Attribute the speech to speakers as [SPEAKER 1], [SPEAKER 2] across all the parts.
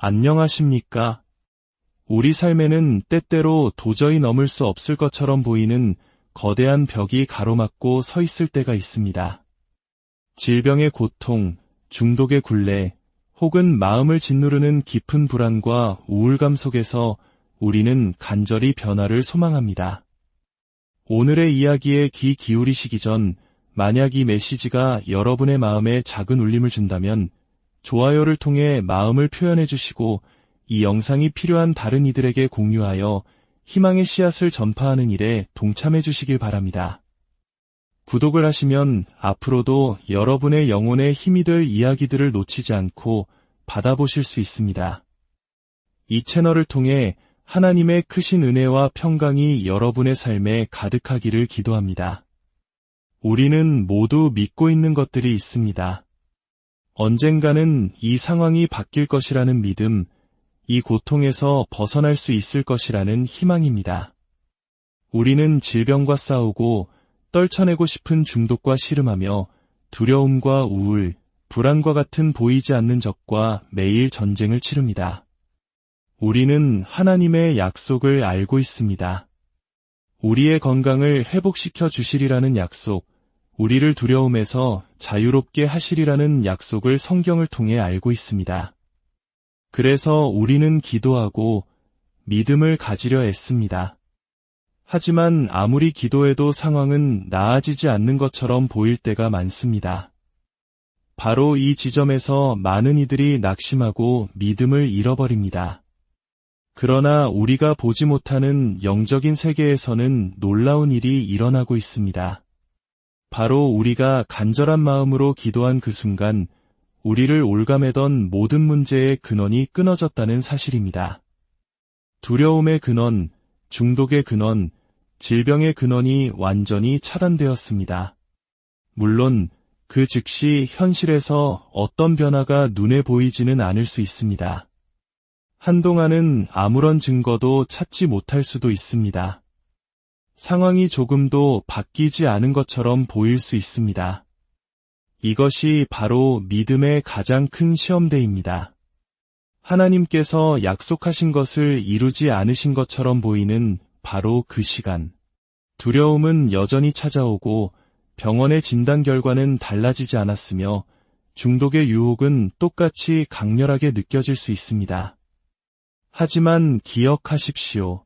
[SPEAKER 1] 안녕하십니까? 우리 삶에는 때때로 도저히 넘을 수 없을 것처럼 보이는 거대한 벽이 가로막고 서 있을 때가 있습니다. 질병의 고통, 중독의 굴레, 혹은 마음을 짓누르는 깊은 불안과 우울감 속에서 우리는 간절히 변화를 소망합니다. 오늘의 이야기에 귀 기울이시기 전 만약 이 메시지가 여러분의 마음에 작은 울림을 준다면 좋아요를 통해 마음을 표현해 주시고 이 영상이 필요한 다른 이들에게 공유하여 희망의 씨앗을 전파하는 일에 동참해 주시길 바랍니다. 구독을 하시면 앞으로도 여러분의 영혼에 힘이 될 이야기들을 놓치지 않고 받아보실 수 있습니다. 이 채널을 통해 하나님의 크신 은혜와 평강이 여러분의 삶에 가득하기를 기도합니다. 우리는 모두 믿고 있는 것들이 있습니다. 언젠가는 이 상황이 바뀔 것이라는 믿음, 이 고통에서 벗어날 수 있을 것이라는 희망입니다. 우리는 질병과 싸우고 떨쳐내고 싶은 중독과 씨름하며 두려움과 우울, 불안과 같은 보이지 않는 적과 매일 전쟁을 치릅니다. 우리는 하나님의 약속을 알고 있습니다. 우리의 건강을 회복시켜 주시리라는 약속, 우리를 두려움에서 자유롭게 하시리라는 약속을 성경을 통해 알고 있습니다. 그래서 우리는 기도하고 믿음을 가지려 애씁니다. 하지만 아무리 기도해도 상황은 나아지지 않는 것처럼 보일 때가 많습니다. 바로 이 지점에서 많은 이들이 낙심하고 믿음을 잃어버립니다. 그러나 우리가 보지 못하는 영적인 세계에서는 놀라운 일이 일어나고 있습니다. 바로 우리가 간절한 마음으로 기도한 그 순간 우리를 올가매던 모든 문제의 근원이 끊어졌다는 사실입니다. 두려움의 근원, 중독의 근원, 질병의 근원이 완전히 차단되었습니다. 물론 그 즉시 현실에서 어떤 변화가 눈에 보이지는 않을 수 있습니다. 한동안은 아무런 증거도 찾지 못할 수도 있습니다. 상황이 조금도 바뀌지 않은 것처럼 보일 수 있습니다. 이것이 바로 믿음의 가장 큰 시험대입니다. 하나님께서 약속하신 것을 이루지 않으신 것처럼 보이는 바로 그 시간. 두려움은 여전히 찾아오고 병원의 진단 결과는 달라지지 않았으며 중독의 유혹은 똑같이 강렬하게 느껴질 수 있습니다. 하지만 기억하십시오.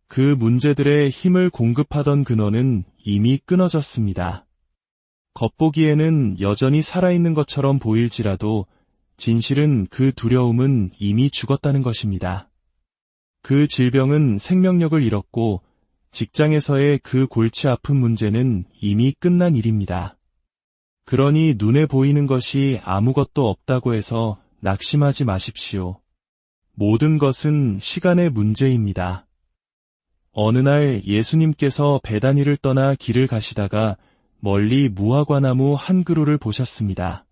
[SPEAKER 1] 그 문제들의 힘을 공급하던 근원은 이미 끊어졌습니다. 겉보기에는 여전히 살아있는 것처럼 보일지라도 진실은 그 두려움은 이미 죽었다는 것입니다. 그 질병은 생명력을 잃었고 직장에서의 그 골치 아픈 문제는 이미 끝난 일입니다. 그러니 눈에 보이는 것이 아무것도 없다고 해서 낙심하지 마십시오. 모든 것은 시간의 문제입니다. 어느 날 예수님께서 베다니를 떠나 길을 가시다가 멀리 무화과나무 한 그루를 보셨습니다.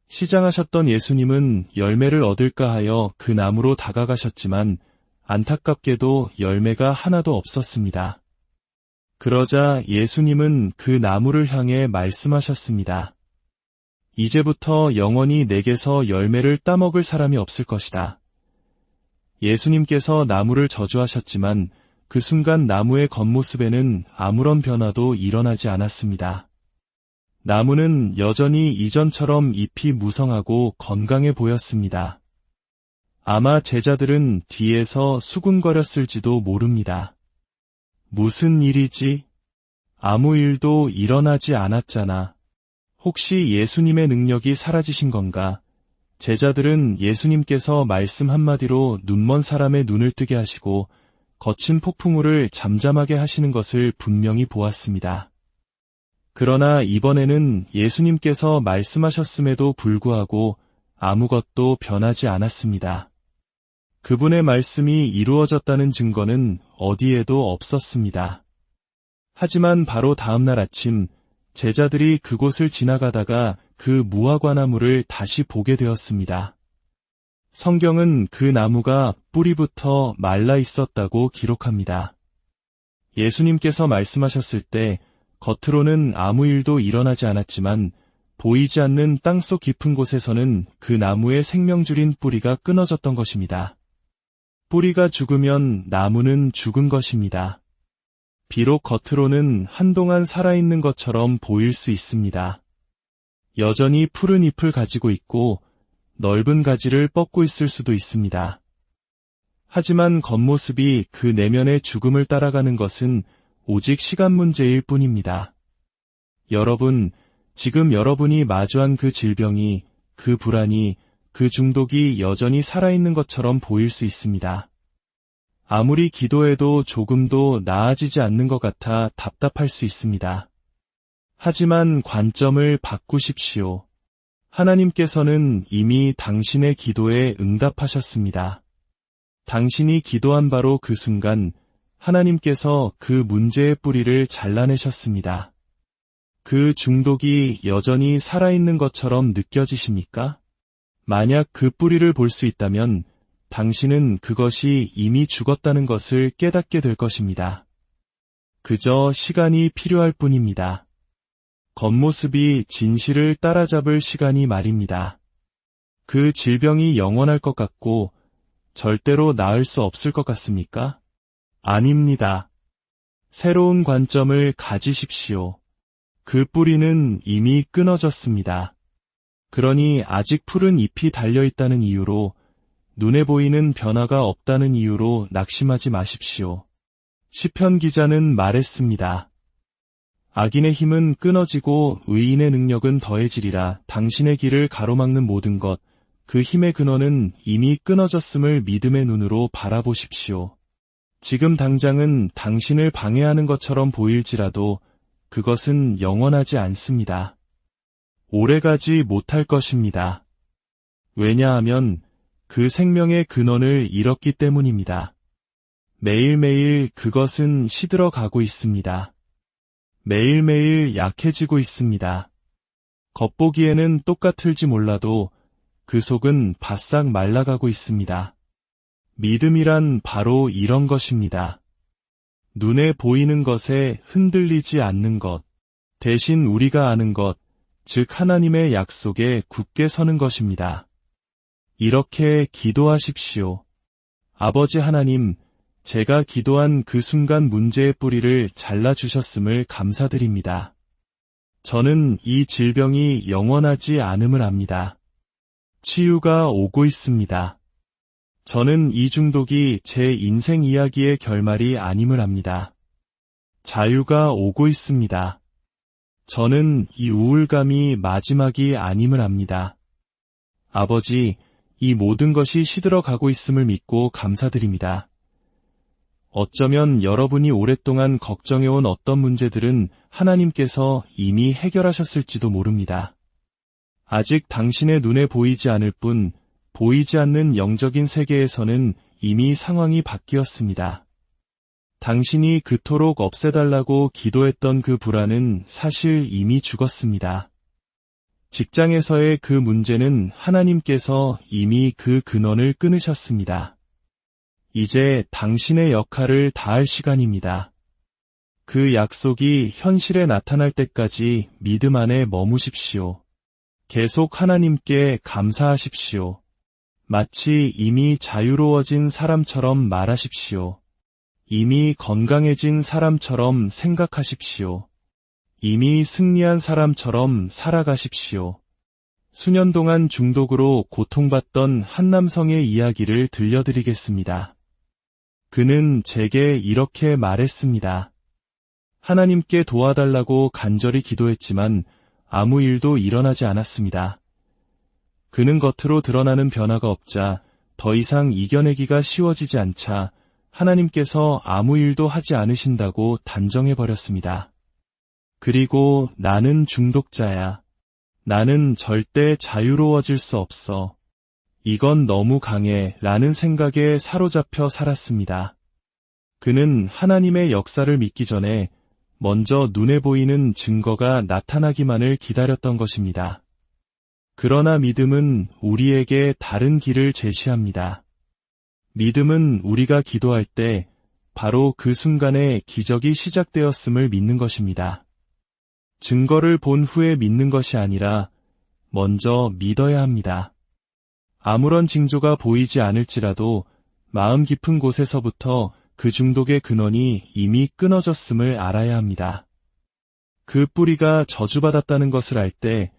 [SPEAKER 1] 시장하셨던 예수님은 열매를 얻을까 하여 그 나무로 다가가셨지만 안타깝게도 열매가 하나도 없었습니다. 그러자 예수님은 그 나무를 향해 말씀하셨습니다. 이제부터 영원히 내게서 열매를 따먹을 사람이 없을 것이다. 예수님께서 나무를 저주하셨지만 그 순간 나무의 겉모습에는 아무런 변화도 일어나지 않았습니다. 나무는 여전히 이전처럼 잎이 무성하고 건강해 보였습니다. 아마 제자들은 뒤에서 수군거렸을지도 모릅니다. 무슨 일이지? 아무 일도 일어나지 않았잖아. 혹시 예수님의 능력이 사라지신 건가? 제자들은 예수님께서 말씀 한마디로 눈먼 사람의 눈을 뜨게 하시고 거친 폭풍우를 잠잠하게 하시는 것을 분명히 보았습니다. 그러나 이번에는 예수님께서 말씀하셨음에도 불구하고 아무것도 변하지 않았습니다. 그분의 말씀이 이루어졌다는 증거는 어디에도 없었습니다. 하지만 바로 다음 날 아침 제자들이 그곳을 지나가다가 그 무화과나무를 다시 보게 되었습니다. 성경은 그 나무가 뿌리부터 말라 있었다고 기록합니다. 예수님께서 말씀하셨을 때 겉으로는 아무 일도 일어나지 않았지만 보이지 않는 땅속 깊은 곳에서는 그 나무의 생명줄인 뿌리가 끊어졌던 것입니다. 뿌리가 죽으면 나무는 죽은 것입니다. 비록 겉으로는 한동안 살아있는 것처럼 보일 수 있습니다. 여전히 푸른 잎을 가지고 있고 넓은 가지를 뻗고 있을 수도 있습니다. 하지만 겉모습이 그 내면의 죽음을 따라가는 것은 오직 시간 문제일 뿐입니다. 여러분, 지금 여러분이 마주한 그 질병이, 그 불안이, 그 중독이 여전히 살아있는 것처럼 보일 수 있습니다. 아무리 기도해도 조금도 나아지지 않는 것 같아 답답할 수 있습니다. 하지만 관점을 바꾸십시오. 하나님께서는 이미 당신의 기도에 응답하셨습니다. 당신이 기도한 바로 그 순간 하나님께서 그 문제의 뿌리를 잘라내셨습니다. 그 중독이 여전히 살아있는 것처럼 느껴지십니까? 만약 그 뿌리를 볼 수 있다면 당신은 그것이 이미 죽었다는 것을 깨닫게 될 것입니다. 그저 시간이 필요할 뿐입니다. 겉모습이 진실을 따라잡을 시간이 말입니다. 그 질병이 영원할 것 같고 절대로 나을 수 없을 것 같습니까? 아닙니다. 새로운 관점을 가지십시오. 그 뿌리는 이미 끊어졌습니다. 그러니 아직 푸른 잎이 달려있다는 이유로, 눈에 보이는 변화가 없다는 이유로 낙심하지 마십시오. 시편 기자는 말했습니다. 악인의 힘은 끊어지고 의인의 능력은 더해지리라. 당신의 길을 가로막는 모든 것, 그 힘의 근원은 이미 끊어졌음을 믿음의 눈으로 바라보십시오. 지금 당장은 당신을 방해하는 것처럼 보일지라도 그것은 영원하지 않습니다. 오래가지 못할 것입니다. 왜냐하면 그 생명의 근원을 잃었기 때문입니다. 매일매일 그것은 시들어가고 있습니다. 매일매일 약해지고 있습니다. 겉보기에는 똑같을지 몰라도 그 속은 바싹 말라가고 있습니다. 믿음이란 바로 이런 것입니다. 눈에 보이는 것에 흔들리지 않는 것, 대신 우리가 아는 것, 즉 하나님의 약속에 굳게 서는 것입니다. 이렇게 기도하십시오. 아버지 하나님, 제가 기도한 그 순간 문제의 뿌리를 잘라주셨음을 감사드립니다. 저는 이 질병이 영원하지 않음을 압니다. 치유가 오고 있습니다. 저는 이 중독이 제 인생 이야기의 결말이 아님을 압니다. 자유가 오고 있습니다. 저는 이 우울감이 마지막이 아님을 압니다. 아버지, 이 모든 것이 시들어가고 있음을 믿고 감사드립니다. 어쩌면 여러분이 오랫동안 걱정해온 어떤 문제들은 하나님께서 이미 해결하셨을지도 모릅니다. 아직 당신의 눈에 보이지 않을 뿐, 보이지 않는 영적인 세계에서는 이미 상황이 바뀌었습니다. 당신이 그토록 없애달라고 기도했던 그 불안은 사실 이미 죽었습니다. 직장에서의 그 문제는 하나님께서 이미 그 근원을 끊으셨습니다. 이제 당신의 역할을 다할 시간입니다. 그 약속이 현실에 나타날 때까지 믿음 안에 머무십시오. 계속 하나님께 감사하십시오. 마치 이미 자유로워진 사람처럼 말하십시오. 이미 건강해진 사람처럼 생각하십시오. 이미 승리한 사람처럼 살아가십시오. 수년 동안 중독으로 고통받던 한 남성의 이야기를 들려드리겠습니다. 그는 제게 이렇게 말했습니다. 하나님께 도와달라고 간절히 기도했지만 아무 일도 일어나지 않았습니다. 그는 겉으로 드러나는 변화가 없자 더 이상 이겨내기가 쉬워지지 않자 하나님께서 아무 일도 하지 않으신다고 단정해버렸습니다. 그리고 나는 중독자야. 나는 절대 자유로워질 수 없어. 이건 너무 강해 라는 생각에 사로잡혀 살았습니다. 그는 하나님의 역사를 믿기 전에 먼저 눈에 보이는 증거가 나타나기만을 기다렸던 것입니다. 그러나 믿음은 우리에게 다른 길을 제시합니다. 믿음은 우리가 기도할 때 바로 그 순간에 기적이 시작되었음을 믿는 것입니다. 증거를 본 후에 믿는 것이 아니라 먼저 믿어야 합니다. 아무런 징조가 보이지 않을지라도 마음 깊은 곳에서부터 그 중독의 근원이 이미 끊어졌음을 알아야 합니다. 그 뿌리가 저주받았다는 것을 알 때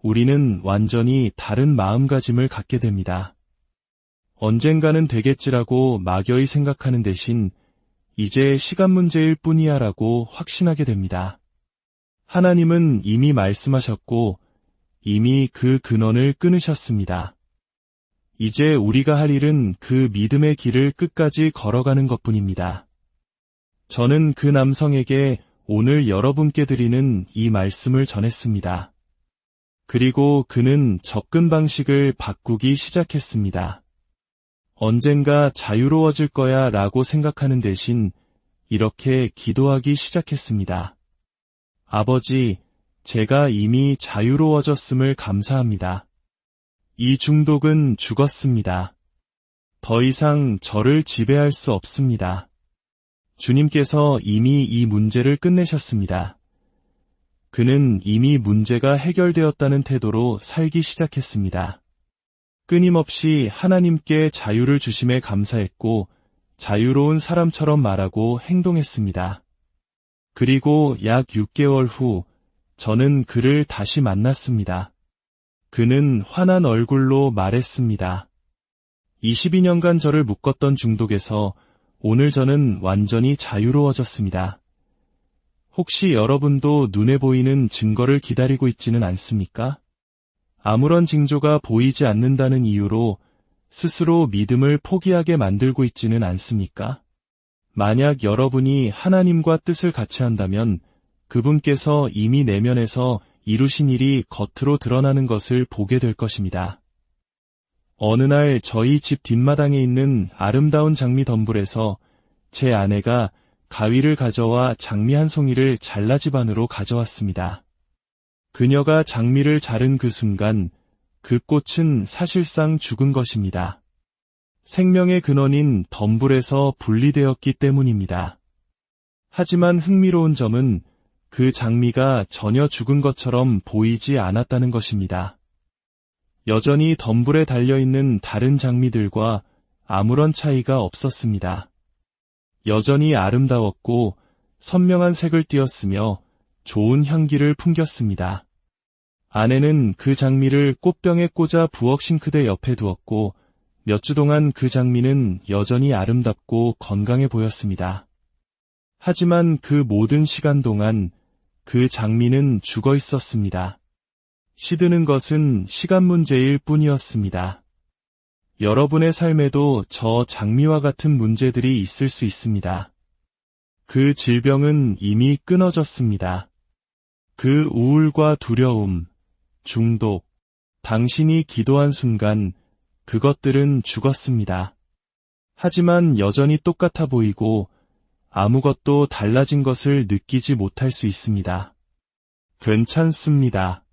[SPEAKER 1] 우리는 완전히 다른 마음가짐을 갖게 됩니다. 언젠가는 되겠지라고 막연히 생각하는 대신 이제 시간 문제일 뿐이야 라고 확신하게 됩니다. 하나님은 이미 말씀하셨고 이미 그 근원을 끊으셨습니다. 이제 우리가 할 일은 그 믿음의 길을 끝까지 걸어가는 것뿐입니다. 저는 그 남성에게 오늘 여러분께 드리는 이 말씀을 전했습니다. 그리고 그는 접근 방식을 바꾸기 시작했습니다. 언젠가 자유로워질 거야 라고 생각하는 대신 이렇게 기도하기 시작했습니다. 아버지, 제가 이미 자유로워졌음을 감사합니다. 이 중독은 죽었습니다. 더 이상 저를 지배할 수 없습니다. 주님께서 이미 이 문제를 끝내셨습니다. 그는 이미 문제가 해결되었다는 태도로 살기 시작했습니다. 끊임없이 하나님께 자유를 주심에 감사했고 자유로운 사람처럼 말하고 행동했습니다. 그리고 약 6개월 후 저는 그를 다시 만났습니다. 그는 환한 얼굴로 말했습니다. 22년간 저를 묶었던 중독에서 오늘 저는 완전히 자유로워졌습니다. 혹시 여러분도 눈에 보이는 증거를 기다리고 있지는 않습니까? 아무런 징조가 보이지 않는다는 이유로 스스로 믿음을 포기하게 만들고 있지는 않습니까? 만약 여러분이 하나님과 뜻을 같이 한다면 그분께서 이미 내면에서 이루신 일이 겉으로 드러나는 것을 보게 될 것입니다. 어느 날 저희 집 뒷마당에 있는 아름다운 장미 덤불에서 제 아내가 가위를 가져와 장미 한 송이를 잘라집 안으로 가져왔습니다. 그녀가 장미를 자른 그 순간 그 꽃은 사실상 죽은 것입니다. 생명의 근원인 덤불에서 분리되었기 때문입니다. 하지만 흥미로운 점은 그 장미가 전혀 죽은 것처럼 보이지 않았다는 것입니다. 여전히 덤불에 달려있는 다른 장미들과 아무런 차이가 없었습니다. 여전히 아름다웠고 선명한 색을 띠었으며 좋은 향기를 풍겼습니다. 아내는 그 장미를 꽃병에 꽂아 부엌 싱크대 옆에 두었고 몇 주 동안 그 장미는 여전히 아름답고 건강해 보였습니다. 하지만 그 모든 시간 동안 그 장미는 죽어 있었습니다. 시드는 것은 시간 문제일 뿐이었습니다. 여러분의 삶에도 저 장미와 같은 문제들이 있을 수 있습니다. 그 질병은 이미 끊어졌습니다. 그 우울과 두려움, 중독, 당신이 기도한 순간 그것들은 죽었습니다. 하지만 여전히 똑같아 보이고 아무것도 달라진 것을 느끼지 못할 수 있습니다. 괜찮습니다.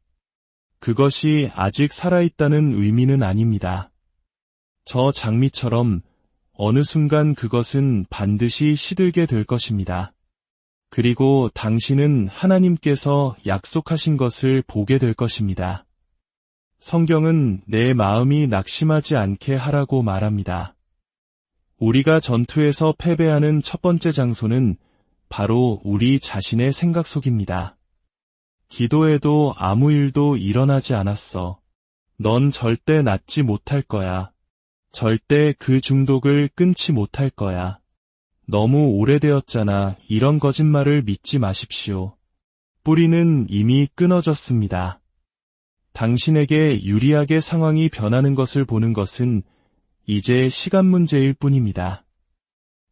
[SPEAKER 1] 그것이 아직 살아있다는 의미는 아닙니다. 저 장미처럼 어느 순간 그것은 반드시 시들게 될 것입니다. 그리고 당신은 하나님께서 약속하신 것을 보게 될 것입니다. 성경은 내 마음이 낙심하지 않게 하라고 말합니다. 우리가 전투에서 패배하는 첫 번째 장소는 바로 우리 자신의 생각 속입니다. 기도해도 아무 일도 일어나지 않았어. 넌 절대 낫지 못할 거야. 절대 그 중독을 끊지 못할 거야. 너무 오래되었잖아. 이런 거짓말을 믿지 마십시오. 뿌리는 이미 끊어졌습니다. 당신에게 유리하게 상황이 변하는 것을 보는 것은 이제 시간 문제일 뿐입니다.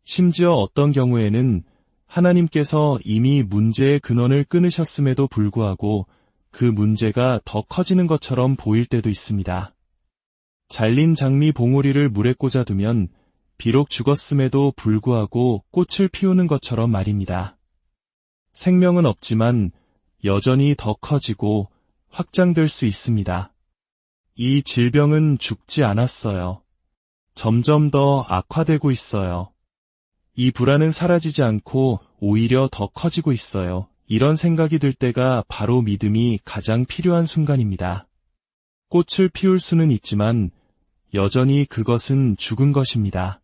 [SPEAKER 1] 심지어 어떤 경우에는 하나님께서 이미 문제의 근원을 끊으셨음에도 불구하고 그 문제가 더 커지는 것처럼 보일 때도 있습니다. 잘린 장미 봉오리를 물에 꽂아두면 비록 죽었음에도 불구하고 꽃을 피우는 것처럼 말입니다. 생명은 없지만 여전히 더 커지고 확장될 수 있습니다. 이 질병은 죽지 않았어요. 점점 더 악화되고 있어요. 이 불안은 사라지지 않고 오히려 더 커지고 있어요. 이런 생각이 들 때가 바로 믿음이 가장 필요한 순간입니다. 꽃을 피울 수는 있지만 여전히 그것은 죽은 것입니다.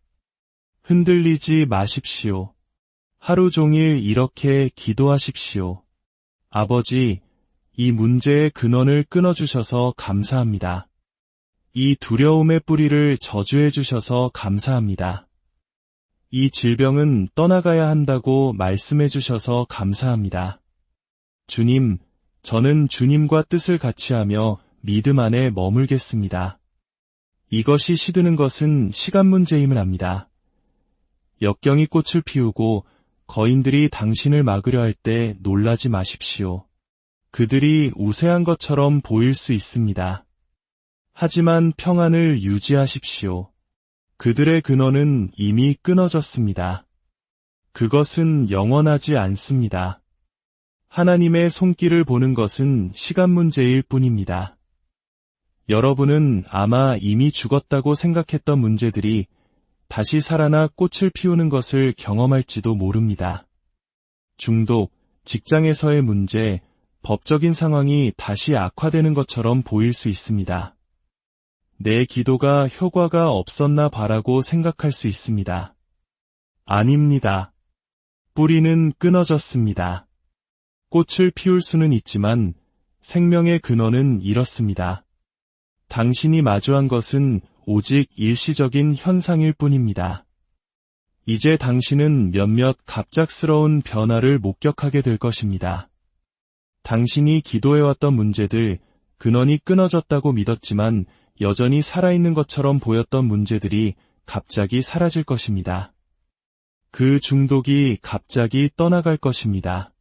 [SPEAKER 1] 흔들리지 마십시오. 하루 종일 이렇게 기도하십시오. 아버지, 이 문제의 근원을 끊어주셔서 감사합니다. 이 두려움의 뿌리를 저주해 주셔서 감사합니다. 이 질병은 떠나가야 한다고 말씀해 주셔서 감사합니다. 주님, 저는 주님과 뜻을 같이 하며 믿음 안에 머물겠습니다. 이것이 시드는 것은 시간 문제임을 압니다. 역경이 꽃을 피우고 거인들이 당신을 막으려 할 때 놀라지 마십시오. 그들이 우세한 것처럼 보일 수 있습니다. 하지만 평안을 유지하십시오. 그들의 근원은 이미 끊어졌습니다. 그것은 영원하지 않습니다. 하나님의 손길을 보는 것은 시간 문제일 뿐입니다. 여러분은 아마 이미 죽었다고 생각했던 문제들이 다시 살아나 꽃을 피우는 것을 경험할지도 모릅니다. 중독, 직장에서의 문제, 법적인 상황이 다시 악화되는 것처럼 보일 수 있습니다. 내 기도가 효과가 없었나 봐라고 생각할 수 있습니다. 아닙니다. 뿌리는 끊어졌습니다. 꽃을 피울 수는 있지만 생명의 근원은 이렇습니다. 당신이 마주한 것은 오직 일시적인 현상일 뿐입니다. 이제 당신은 몇몇 갑작스러운 변화를 목격하게 될 것입니다. 당신이 기도해왔던 문제들, 근원이 끊어졌다고 믿었지만 여전히 살아있는 것처럼 보였던 문제들이 갑자기 사라질 것입니다. 그 중독이 갑자기 떠나갈 것입니다.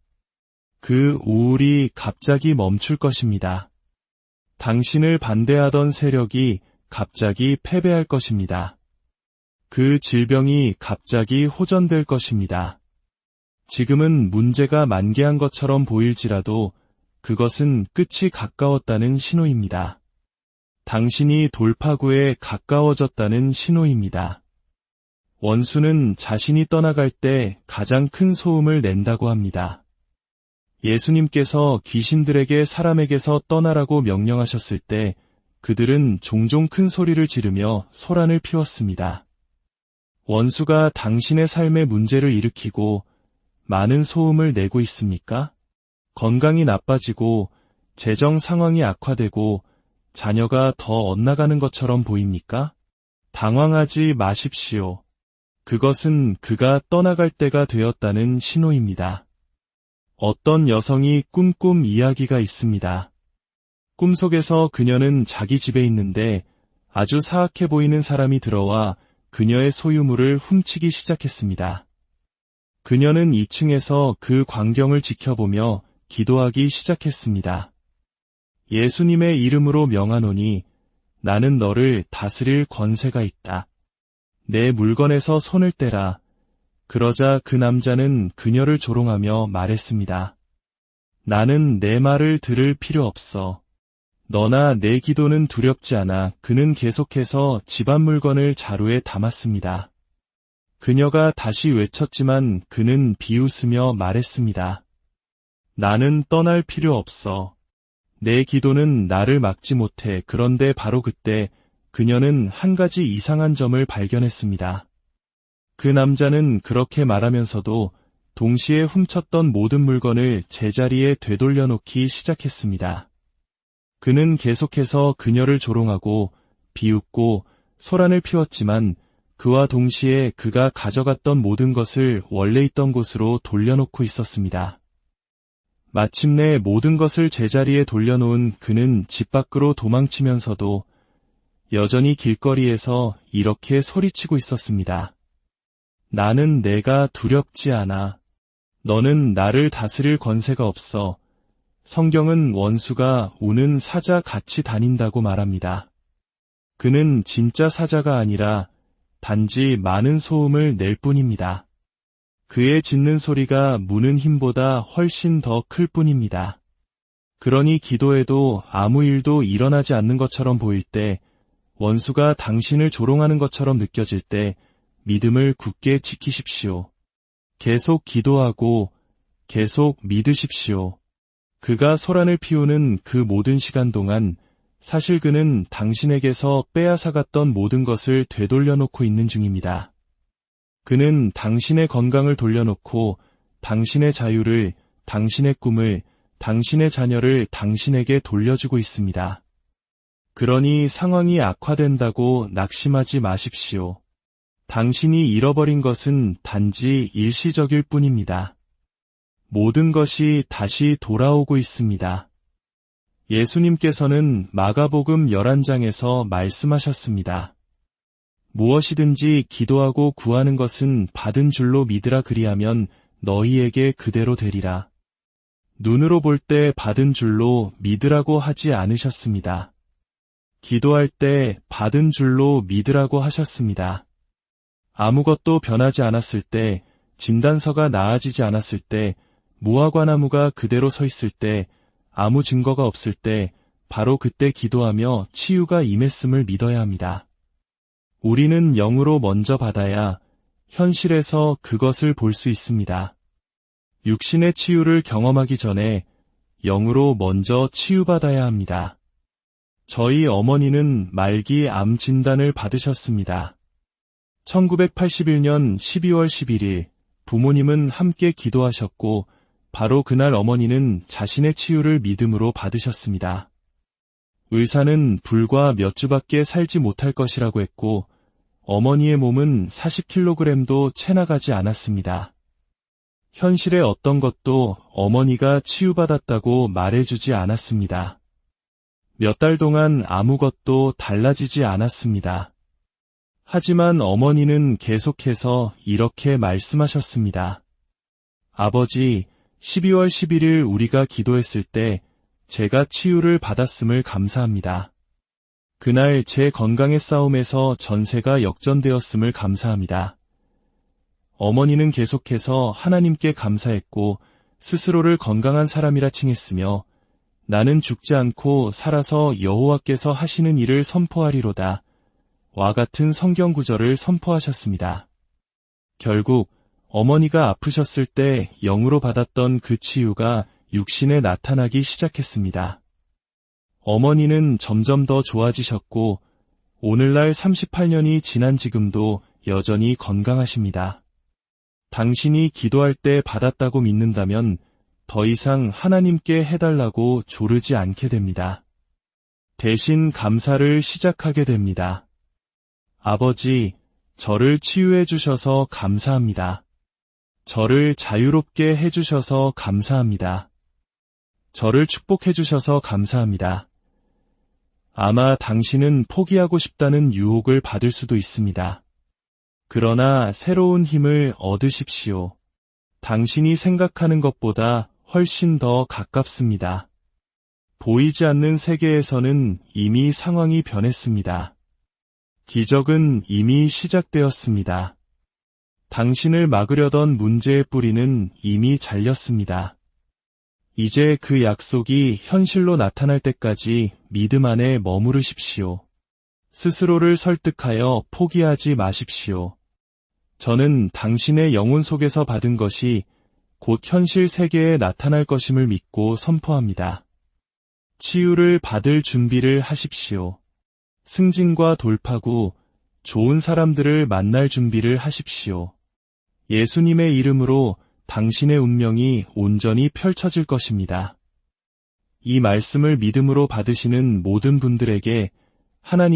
[SPEAKER 1] 그 우울이 갑자기 멈출 것입니다. 당신을 반대하던 세력이 갑자기 패배할 것입니다. 그 질병이 갑자기 호전될 것입니다. 지금은 문제가 만개한 것처럼 보일지라도 그것은 끝이 가까웠다는 신호입니다. 당신이 돌파구에 가까워졌다는 신호입니다. 원수는 자신이 떠나갈 때 가장 큰 소음을 낸다고 합니다. 예수님께서 귀신들에게 사람에게서 떠나라고 명령하셨을 때 그들은 종종 큰 소리를 지르며 소란을 피웠습니다. 원수가 당신의 삶에 문제를 일으키고 많은 소음을 내고 있습니까? 건강이 나빠지고 재정 상황이 악화되고 자녀가 더 엇나가는 것처럼 보입니까? 당황하지 마십시오. 그것은 그가 떠나갈 때가 되었다는 신호입니다. 어떤 여성이 꿈 이야기가 있습니다. 꿈속에서 그녀는 자기 집에 있는데 아주 사악해 보이는 사람이 들어와 그녀의 소유물을 훔치기 시작했습니다. 그녀는 2층에서 그 광경을 지켜보며 기도하기 시작했습니다. 예수님의 이름으로 명하노니 나는 너를 다스릴 권세가 있다. 내 물건에서 손을 떼라. 그러자 그 남자는 그녀를 조롱하며 말했습니다. 나는 내 말을 들을 필요 없어. 너나 내 기도는 두렵지 않아. 그는 계속해서 집안 물건을 자루에 담았습니다. 그녀가 다시 외쳤지만 그는 비웃으며 말했습니다. 나는 떠날 필요 없어. 내 기도는 나를 막지 못해. 그런데 바로 그때 그녀는 한 가지 이상한 점을 발견했습니다. 그 남자는 그렇게 말하면서도 동시에 훔쳤던 모든 물건을 제자리에 되돌려 놓기 시작했습니다. 그는 계속해서 그녀를 조롱하고 비웃고 소란을 피웠지만 그와 동시에 그가 가져갔던 모든 것을 원래 있던 곳으로 돌려놓고 있었습니다. 마침내 모든 것을 제자리에 돌려놓은 그는 집 밖으로 도망치면서도 여전히 길거리에서 이렇게 소리치고 있었습니다. 나는 내가 두렵지 않아. 너는 나를 다스릴 권세가 없어. 성경은 원수가 우는 사자 같이 다닌다고 말합니다. 그는 진짜 사자가 아니라 단지 많은 소음을 낼 뿐입니다. 그의 짖는 소리가 무는 힘보다 훨씬 더 클 뿐입니다. 그러니 기도해도 아무 일도 일어나지 않는 것처럼 보일 때, 원수가 당신을 조롱하는 것처럼 느껴질 때 믿음을 굳게 지키십시오. 계속 기도하고 계속 믿으십시오. 그가 소란을 피우는 그 모든 시간 동안 사실 그는 당신에게서 빼앗아갔던 모든 것을 되돌려놓고 있는 중입니다. 그는 당신의 건강을 돌려놓고 당신의 자유를, 당신의 꿈을, 당신의 자녀를 당신에게 돌려주고 있습니다. 그러니 상황이 악화된다고 낙심하지 마십시오. 당신이 잃어버린 것은 단지 일시적일 뿐입니다. 모든 것이 다시 돌아오고 있습니다. 예수님께서는 마가복음 11장에서 말씀하셨습니다. 무엇이든지 기도하고 구하는 것은 받은 줄로 믿으라 그리하면 너희에게 그대로 되리라. 눈으로 볼 때 받은 줄로 믿으라고 하지 않으셨습니다. 기도할 때 받은 줄로 믿으라고 하셨습니다. 아무것도 변하지 않았을 때, 진단서가 나아지지 않았을 때, 무화과나무가 그대로 서 있을 때, 아무 증거가 없을 때, 바로 그때 기도하며 치유가 임했음을 믿어야 합니다. 우리는 영으로 먼저 받아야 현실에서 그것을 볼 수 있습니다. 육신의 치유를 경험하기 전에 영으로 먼저 치유받아야 합니다. 저희 어머니는 말기 암 진단을 받으셨습니다. 1981년 12월 11일 부모님은 함께 기도하셨고 바로 그날 어머니는 자신의 치유를 믿음으로 받으셨습니다. 의사는 불과 몇 주밖에 살지 못할 것이라고 했고 어머니의 몸은 40kg도 채 나가지 않았습니다. 현실의 어떤 것도 어머니가 치유받았다고 말해주지 않았습니다. 몇 달 동안 아무것도 달라지지 않았습니다. 하지만 어머니는 계속해서 이렇게 말씀하셨습니다. 아버지, 12월 11일 우리가 기도했을 때 제가 치유를 받았음을 감사합니다. 그날 제 건강의 싸움에서 전세가 역전되었음을 감사합니다. 어머니는 계속해서 하나님께 감사했고 스스로를 건강한 사람이라 칭했으며 나는 죽지 않고 살아서 여호와께서 하시는 일을 선포하리로다. 와 같은 성경 구절을 선포하셨습니다. 결국 어머니가 아프셨을 때 영으로 받았던 그 치유가 육신에 나타나기 시작했습니다. 어머니는 점점 더 좋아지셨고 오늘날 38년이 지난 지금도 여전히 건강하십니다. 당신이 기도할 때 받았다고 믿는다면 더 이상 하나님께 해달라고 조르지 않게 됩니다. 대신 감사를 시작하게 됩니다. 아버지, 저를 치유해 주셔서 감사합니다. 저를 자유롭게 해주셔서 감사합니다. 저를 축복해 주셔서 감사합니다. 아마 당신은 포기하고 싶다는 유혹을 받을 수도 있습니다. 그러나 새로운 힘을 얻으십시오. 당신이 생각하는 것보다 훨씬 더 가깝습니다. 보이지 않는 세계에서는 이미 상황이 변했습니다. 기적은 이미 시작되었습니다. 당신을 막으려던 문제의 뿌리는 이미 잘렸습니다. 이제 그 약속이 현실로 나타날 때까지 믿음 안에 머무르십시오. 스스로를 설득하여 포기하지 마십시오. 저는 당신의 영혼 속에서 받은 것이 곧 현실 세계에 나타날 것임을 믿고 선포합니다. 치유를 받을 준비를 하십시오. 승진과 돌파구, 좋은 사람들을 만날 준비를 하십시오. 예수님의 이름으로 당신의 운명이 온전히 펼쳐질 것입니다. 이 말씀을 믿음으로 받으시는 모든 분들에게 하나님